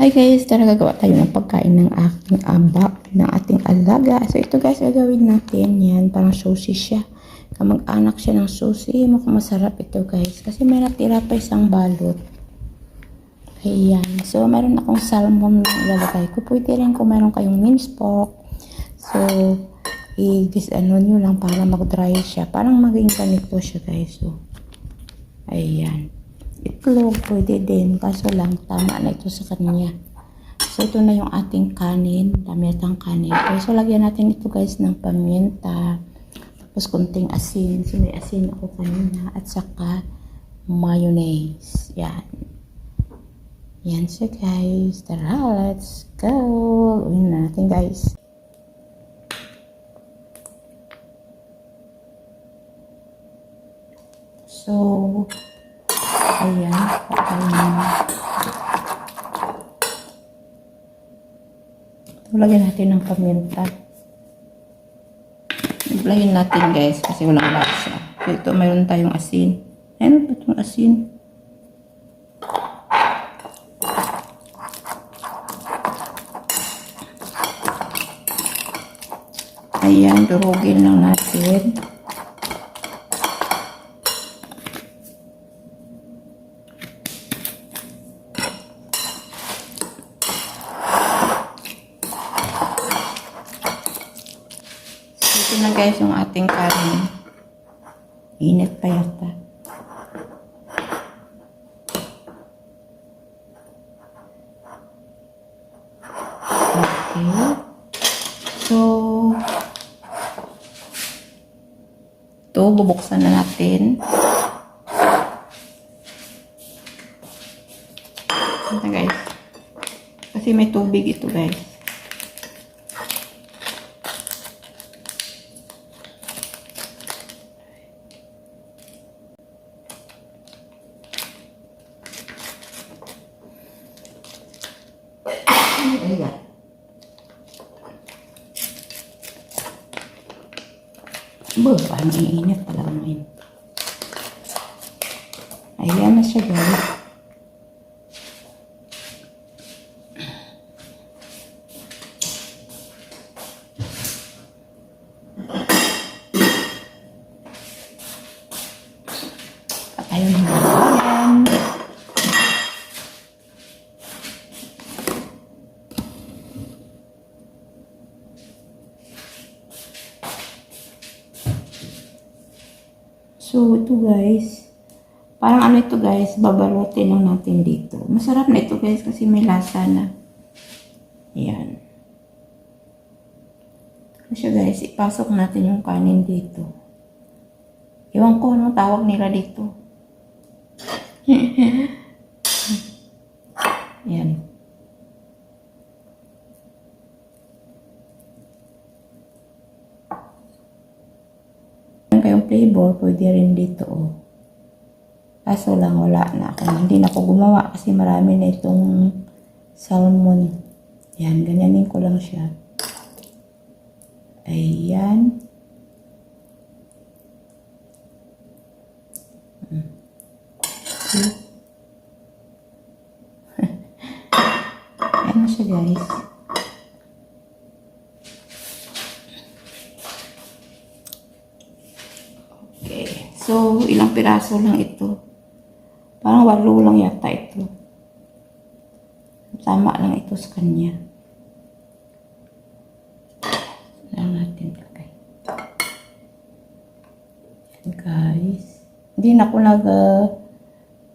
Hi guys, tara gagawa tayo ng pagkain ng aking amba, ng ating alaga. So ito guys, gagawin natin yan, parang sushi siya. Kamag-anak siya ng sushi, mukhang masarap ito guys. Kasi may natira pa isang balot. Ayan, so meron akong salmon na ilalagay ko. Pwede rin kung meron kayong minced pork. So, ano nyo lang para mag-dry siya. Parang maging ganito siya guys. So, ayan. Itlog, pwede din. Kaso lang, tama na ito sa kanya. So, ito na yung ating kanin. Dami natang kanin. So, lagyan natin ito guys ng paminta. Tapos, kunting asin. So, may asin ako kanina. At saka, mayonnaise. Yan. Yan siya guys. Tara, let's go. Uwin na natin guys. So, ayan. Lagyan natin ng paminta. Lagyan natin guys kasi walang lasa. Ito mayroon tayong asin. Ayan ba itong asin? Ayan, durugin lang natin. Ito na guys yung ating kanin. Init pa yata. Okay. So, ito, bubuksan na natin. Ito guys. Kasi may tubig ito guys. Ayan. Parang iinit talaga ngayon. Ayan na siya guys. At ayun na yan. So, ito guys, parang ano ito guys, babalutin lang natin dito. Masarap na ito guys kasi may lasa na. Ayan. So guys, ipasok natin yung kanin dito. Ewan ko anong tawag nila dito. Ayan. Kayong flavor, pwede rin dito oh. Kaso lang wala na ako. Hindi na ako gumawa kasi marami na itong salmon. Yan, ganyanin ko lang siya. Ayan. Ayan na siya guys. So, ilang piraso lang ito. Parang 8 lang yata ito. Tama lang ito sa kanya. Lang natin lagay. Yan guys. Hindi na ako nag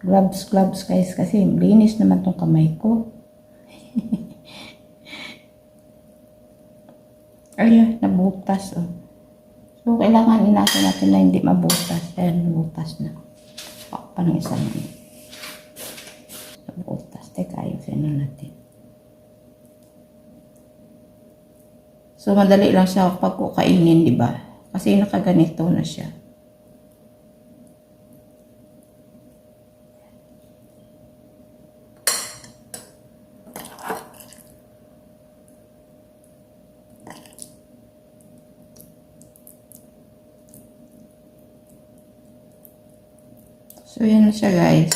gloves guys kasi linis naman tong kamay ko. Ayan, nabutas oh. So, kailangan inaso natin na hindi mabutas. Ayan, mabutas na. Parang isang mabutas. Teka, ayusin na natin. So, madali lang siya pag kukainin, di ba? Kasi nakaganito na siya. So, yan na siya guys.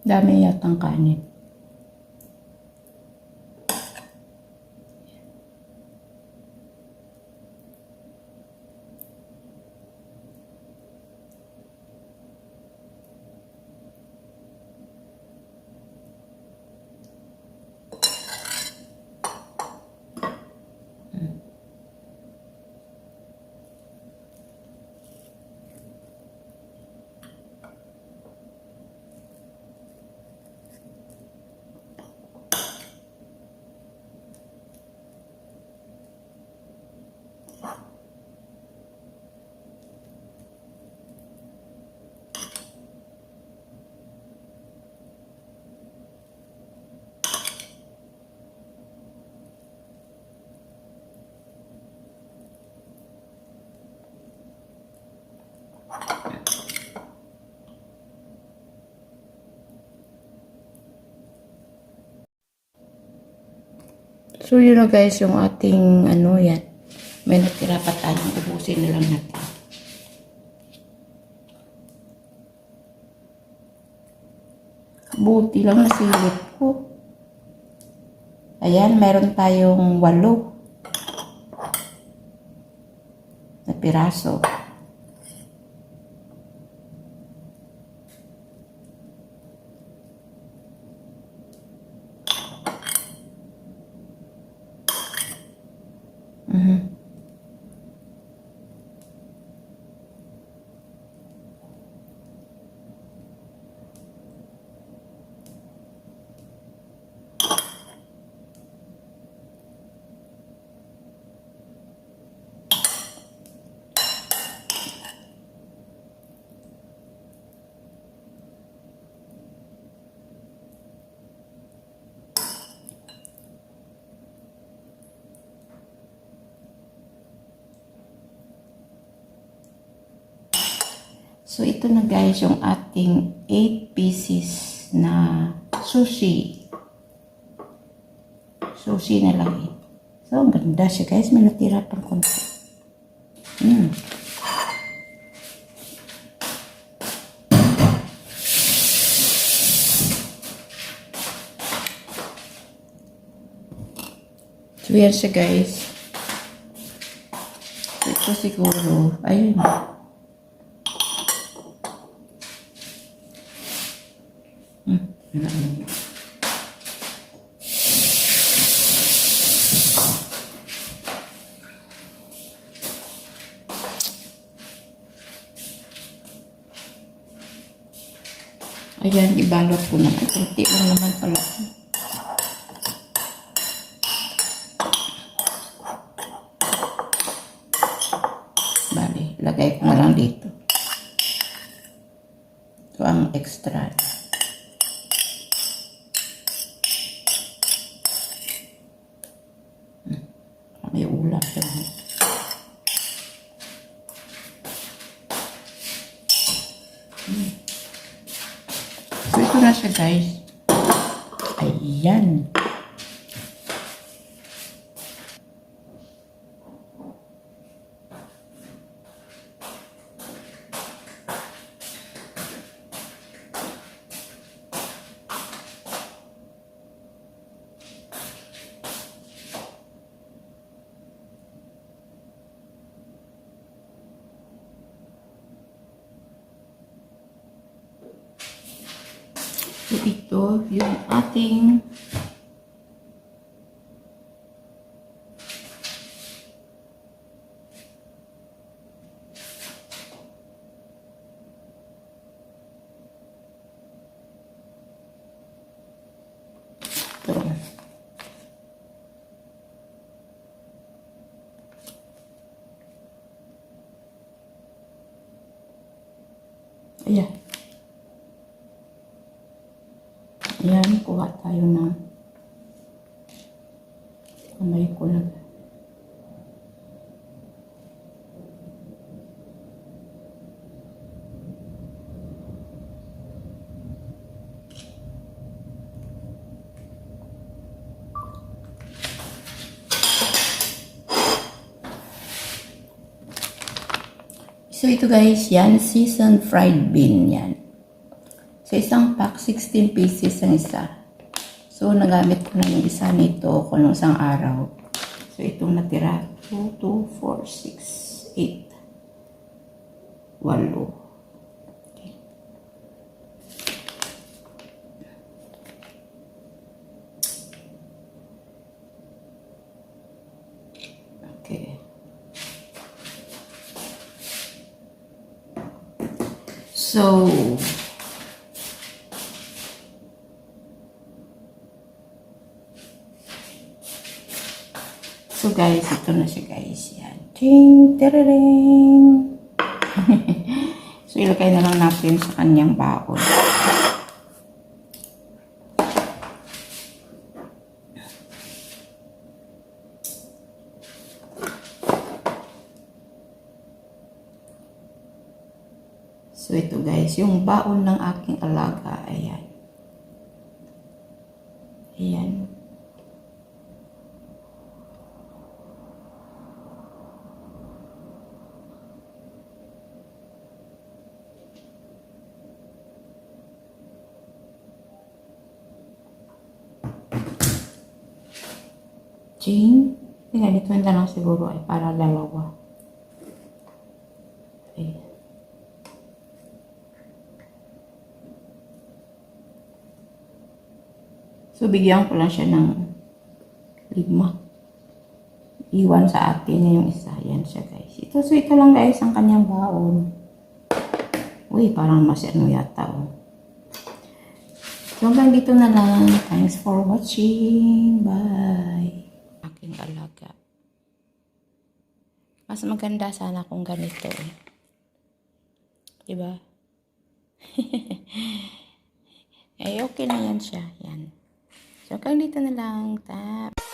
Dami yatang kanin. So, yun na guys, yung ating, yan. May natira pa tayong ubusin na lang natin. Buti lang nasilip ko. Ayan, meron tayong 8 na piraso. So, ito na guys, yung ating 8 pieces na sushi. Sushi na lang eh. So, ang ganda siya guys. May natira pang konti. So, yan siya guys. So, ito siguro, ayun. Ayan, ibalot ko naman. Kunti lang naman pala. Bali, lagay ko na lang dito. Ito ang extra. May ulam doon. So, ito na siya guys. Ayan. So, ito yung ating ito. Ayan. Ayan, kuha tayo ng kamay ko lang. So, ito guys, yan, seasoned fried bean yan. Sa isang pack, 16 pieces ang isa. So, nagamit ko na yung isa nito kung nung isang araw. So, itong natira, 2, 2, 4, 6, 8, 8. Okay. So guys, ito na siya guys. Yan. Ting, terereng. So ilagay na lang natin sa kanyang baon. So ito guys, yung baon ng aking alaga. Ayan. Ayan. Jane, ganito na lang siguro ay para dalawa. Ayan. So, bigyan ko lang siya ng 5. Iwan sa atin na yung isa. Yan siya guys. So ito lang guys ang kanyang baon. Uy, parang mas ano yata. Oh. So hanggang dito na lang. Thanks for watching. Bye. Aking alaga. Mas maganda sana kung ganito. Eh. Diba? Eh, okay na yan siya. Yan. So, hanggang dito na lang. Tap.